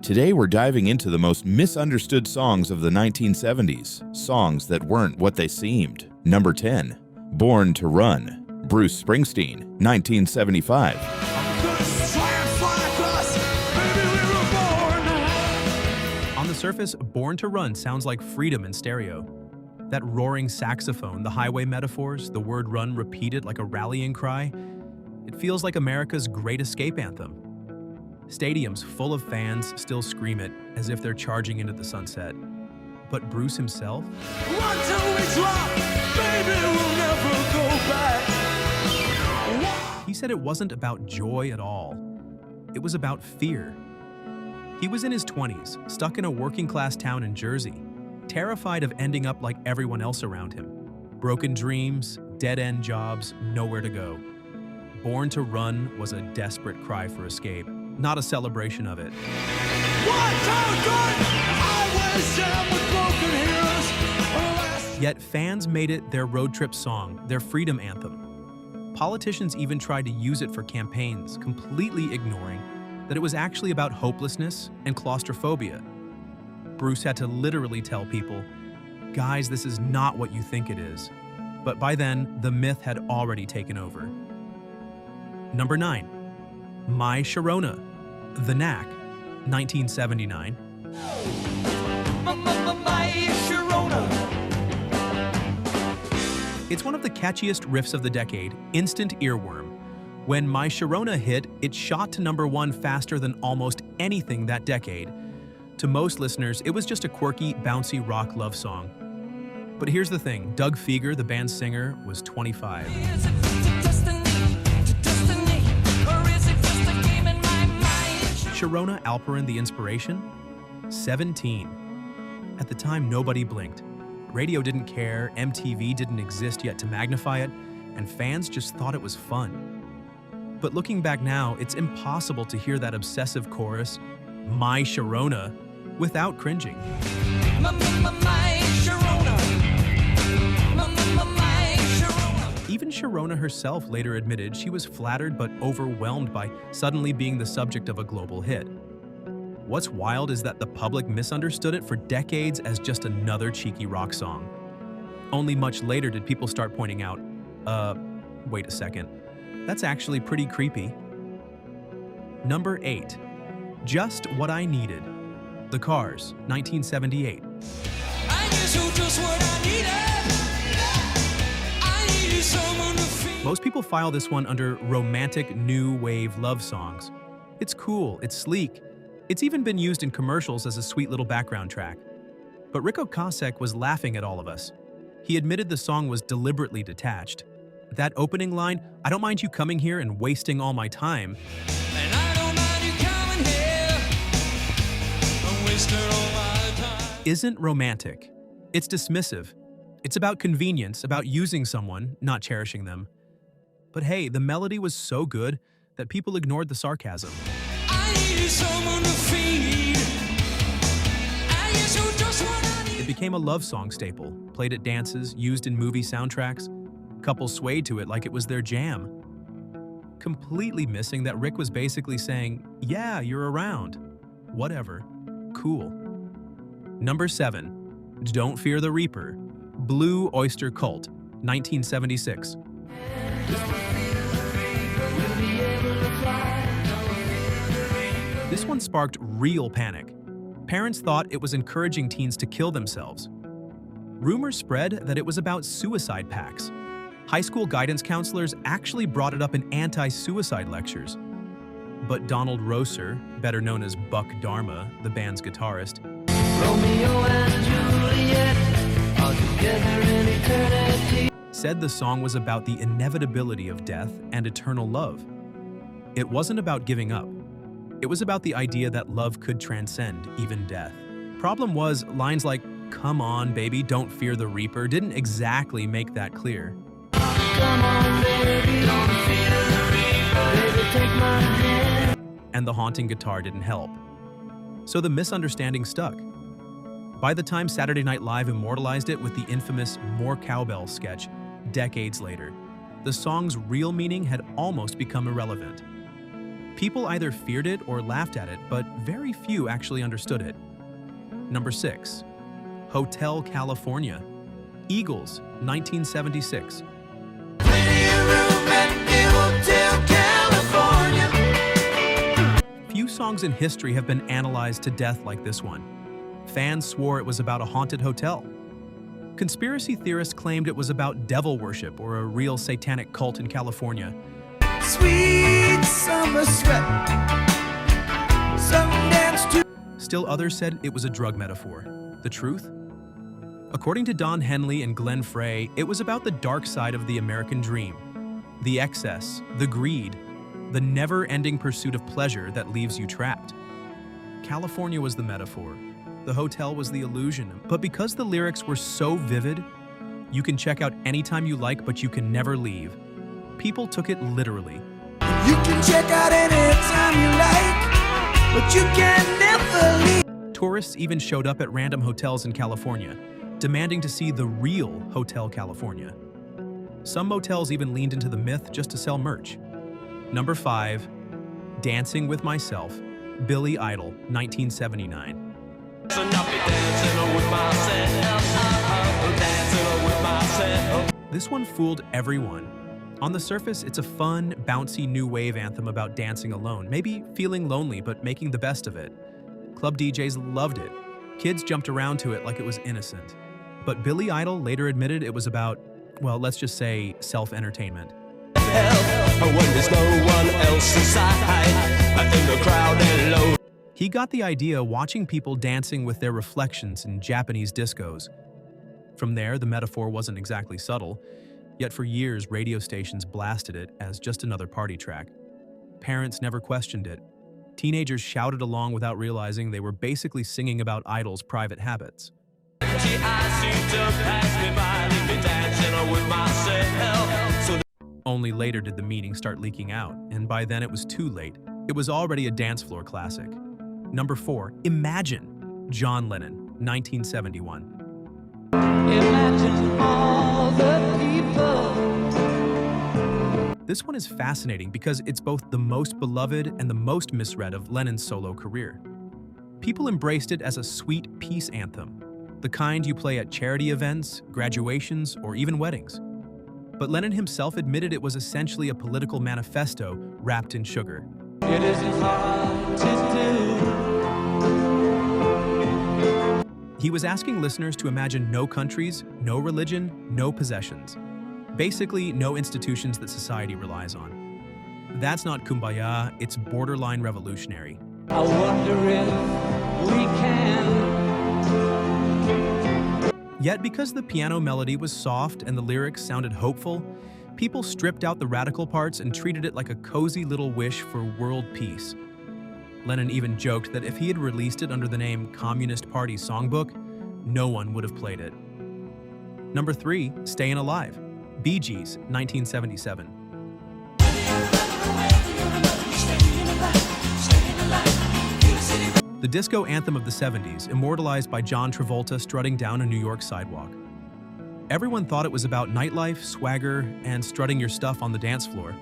Today we're diving into the most misunderstood songs of the 1970s, songs that weren't what they seemed. Number 10, Born to Run, Bruce Springsteen, 1975. On the surface, Born to Run sounds like freedom in stereo. That roaring saxophone, the highway metaphors, the word run repeated like a rallying cry, it feels like America's great escape anthem. Stadiums full of fans still scream it as if they're charging into the sunset. But Bruce himself? Run till we drop, baby, we'll never go back. He said it wasn't about joy at all. It was about fear. He was in his 20s, stuck in a working-class town in Jersey, terrified of ending up like everyone else around him. Broken dreams, dead-end jobs, nowhere to go. Born to Run was a desperate cry for escape, not a celebration of it. Yet fans made it their road trip song, their freedom anthem. Politicians even tried to use it for campaigns, completely ignoring that it was actually about hopelessness and claustrophobia. Bruce had to literally tell people, guys, this is not what you think it is. But by then, the myth had already taken over. Number 9, My Sharona, The Knack, 1979. My Sharona. It's one of the catchiest riffs of the decade, instant earworm. When My Sharona hit, it shot to number 1 faster than almost anything that decade. To most listeners, it was just a quirky, bouncy rock love song. But here's the thing, Doug Fieger, the band's singer, was 25. Sharona Alperin, the inspiration? 17. At the time, nobody blinked. Radio didn't care, MTV didn't exist yet to magnify it, and fans just thought it was fun. But looking back now, it's impossible to hear that obsessive chorus, My Sharona, without cringing. Even Sharona herself later admitted she was flattered but overwhelmed by suddenly being the subject of a global hit. What's wild is that the public misunderstood it for decades as just another cheeky rock song. Only much later did people start pointing out, wait a second, that's actually pretty creepy. Number 8, Just What I Needed, The Cars, 1978. Most people file this one under romantic new wave love songs. It's cool, it's sleek. It's even been used in commercials as a sweet little background track. But Rick Ocasek was laughing at all of us. He admitted the song was deliberately detached. That opening line, I don't mind you coming here and wasting all my time, And I don't mind you coming here and wasting all my time. isn't romantic. It's dismissive. It's about convenience, about using someone, not cherishing them. But hey, the melody was so good that people ignored the sarcasm. I need someone to feed. I guess you just what I need. It became a love song staple, played at dances, used in movie soundtracks. Couples swayed to it like it was their jam. Completely missing that Rick was basically saying, yeah, you're around. Whatever. Cool. Number 7, Don't Fear the Reaper, Blue Oyster Cult, 1976. This one sparked real panic. Parents thought it was encouraging teens to kill themselves. Rumors spread that it was about suicide pacts. High school guidance counselors actually brought it up in anti-suicide lectures. But Donald Rosser, better known as Buck Dharma, the band's guitarist, Romeo and Juliet are together in eternity. said the song was about the inevitability of death and eternal love. It wasn't about giving up. It was about the idea that love could transcend even death. Problem was, lines like, come on, baby, don't fear the reaper, didn't exactly make that clear. Come on, baby, don't fear the reaper. Baby, take my hand. And the haunting guitar didn't help. So the misunderstanding stuck. By the time Saturday Night Live immortalized it with the infamous More Cowbell sketch decades later, the song's real meaning had almost become irrelevant. People either feared it or laughed at it, but very few actually understood it. Number 6. Hotel California. Eagles, 1976. Few songs in history have been analyzed to death like this one. Fans swore it was about a haunted hotel. Conspiracy theorists claimed it was about devil worship or a real satanic cult in California. Sweet summer sweat. Sundance to Still others said it was a drug metaphor. The truth? According to Don Henley and Glenn Frey, it was about the dark side of the American dream. The excess, the greed, the never-ending pursuit of pleasure that leaves you trapped. California was the metaphor. The hotel was the illusion. But because the lyrics were so vivid, you can check out anytime you like, but you can never leave. People took it literally. you can check out anytime you like, but you can never leave. Tourists even showed up at random hotels in California, demanding to see the real Hotel California. Some motels even leaned into the myth just to sell merch. Number 5, Dancing with Myself, Billy Idol, 1979. This one fooled everyone. On the surface, it's a fun, bouncy new wave anthem about dancing alone, maybe feeling lonely but making the best of it. Club DJs loved it. Kids jumped around to it like it was innocent. But Billy Idol later admitted it was about, well, let's just say self-entertainment. He got the idea watching people dancing with their reflections in Japanese discos. From there, the metaphor wasn't exactly subtle, yet for years radio stations blasted it as just another party track. Parents never questioned it. Teenagers shouted along without realizing they were basically singing about Idol's private habits. Only later did the meaning start leaking out, and by then it was too late. It was already a dance floor classic. Number 4, Imagine, John Lennon, 1971. Imagine all the people. This one is fascinating because it's both the most beloved and the most misread of Lennon's solo career. People embraced it as a sweet peace anthem, the kind you play at charity events, graduations, or even weddings. But Lennon himself admitted it was essentially a political manifesto wrapped in sugar. It isn't hard to do. He was asking listeners to imagine no countries, no religion, no possessions. Basically, no institutions that society relies on. That's not kumbaya, it's borderline revolutionary. I wonder if we can. Yet because the piano melody was soft and the lyrics sounded hopeful, people stripped out the radical parts and treated it like a cozy little wish for world peace. Lennon even joked that if he had released it under the name Communist Party Songbook, no one would have played it. Number 3, Stayin' Alive, Bee Gees, 1977. The disco anthem of the 70s, immortalized by John Travolta strutting down a New York sidewalk. Everyone thought it was about nightlife, swagger, and strutting your stuff on the dance floor.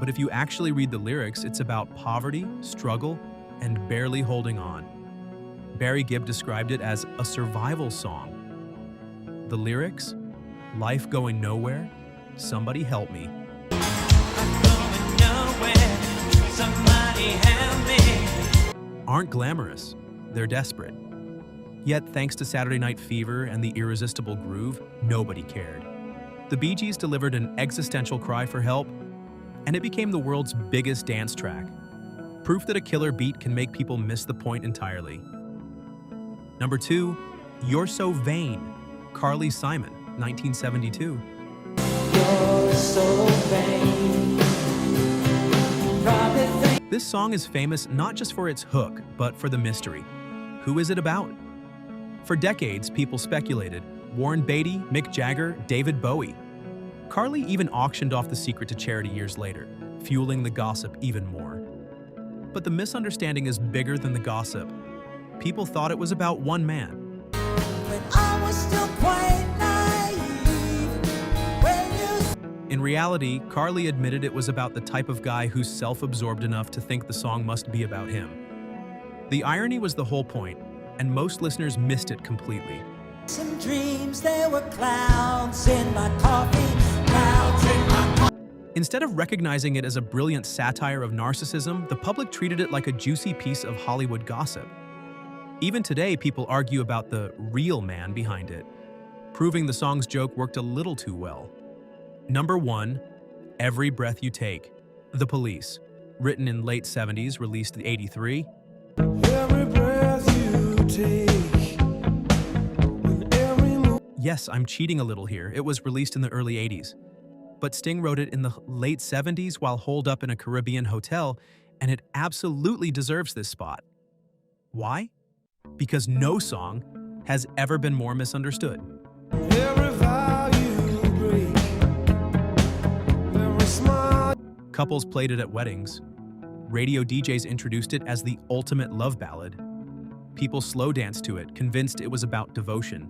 But if you actually read the lyrics, it's about poverty, struggle, and barely holding on. Barry Gibb described it as a survival song. The lyrics, life going nowhere, somebody help me. Aren't glamorous, they're desperate. Yet thanks to Saturday Night Fever and the irresistible groove, nobody cared. The Bee Gees delivered an existential cry for help, and it became the world's biggest dance track. Proof that a killer beat can make people miss the point entirely. Number 2, You're So Vain, Carly Simon, 1972. You're so vain. Probably think This song is famous not just for its hook, but for the mystery. Who is it about? For decades, people speculated. Warren Beatty, Mick Jagger, David Bowie. Carly even auctioned off the secret to charity years later, fueling the gossip even more. But the misunderstanding is bigger than the gossip. People thought it was about one man. when I was still quite naive. When you In reality, Carly admitted it was about the type of guy who's self-absorbed enough to think the song must be about him. The irony was the whole point, and most listeners missed it completely. Some dreams, there were clouds in my coffee, clouds in my coffee. Instead of recognizing it as a brilliant satire of narcissism, the public treated it like a juicy piece of Hollywood gossip. Even today, people argue about the real man behind it, proving the song's joke worked a little too well. Number 1, Every Breath You Take, The Police, written in late 70s, released in 83. Every breath you take, and every Yes, I'm cheating a little here. It was released in the early 80s. But Sting wrote it in the late 70s while holed up in a Caribbean hotel, and it absolutely deserves this spot. Why? Because no song has ever been more misunderstood. every vow you break, every smile. Couples played it at weddings. Radio DJs introduced it as the ultimate love ballad. People slow danced to it, convinced it was about devotion.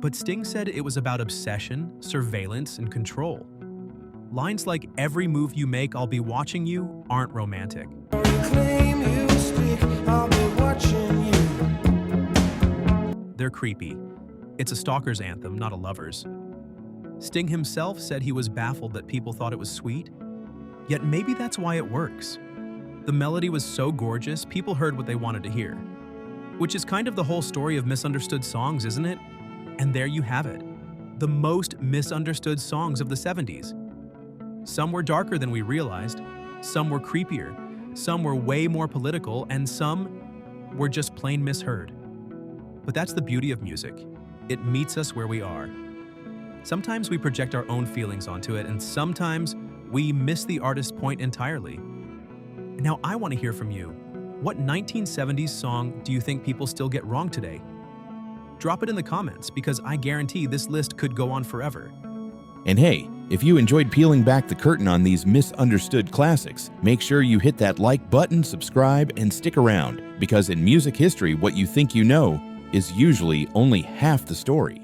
But Sting said it was about obsession, surveillance, and control. Lines like, "Every move you make, I'll be watching you," aren't romantic. You claim you stick, I'll be watching you. They're creepy. It's a stalker's anthem, not a lover's. Sting himself said he was baffled that people thought it was sweet. Yet maybe that's why it works. The melody was so gorgeous, people heard what they wanted to hear. Which is kind of the whole story of misunderstood songs, isn't it? And there you have it. The most misunderstood songs of the 70s. Some were darker than we realized, some were creepier, some were way more political, and some were just plain misheard. But that's the beauty of music. It meets us where we are. Sometimes we project our own feelings onto it, and sometimes we miss the artist's point entirely. Now, I want to hear from you. What 1970s song do you think people still get wrong today? Drop it in the comments, because I guarantee this list could go on forever. And hey, if you enjoyed peeling back the curtain on these misunderstood classics, make sure you hit that like button, subscribe, and stick around, because in music history, what you think you know is usually only half the story.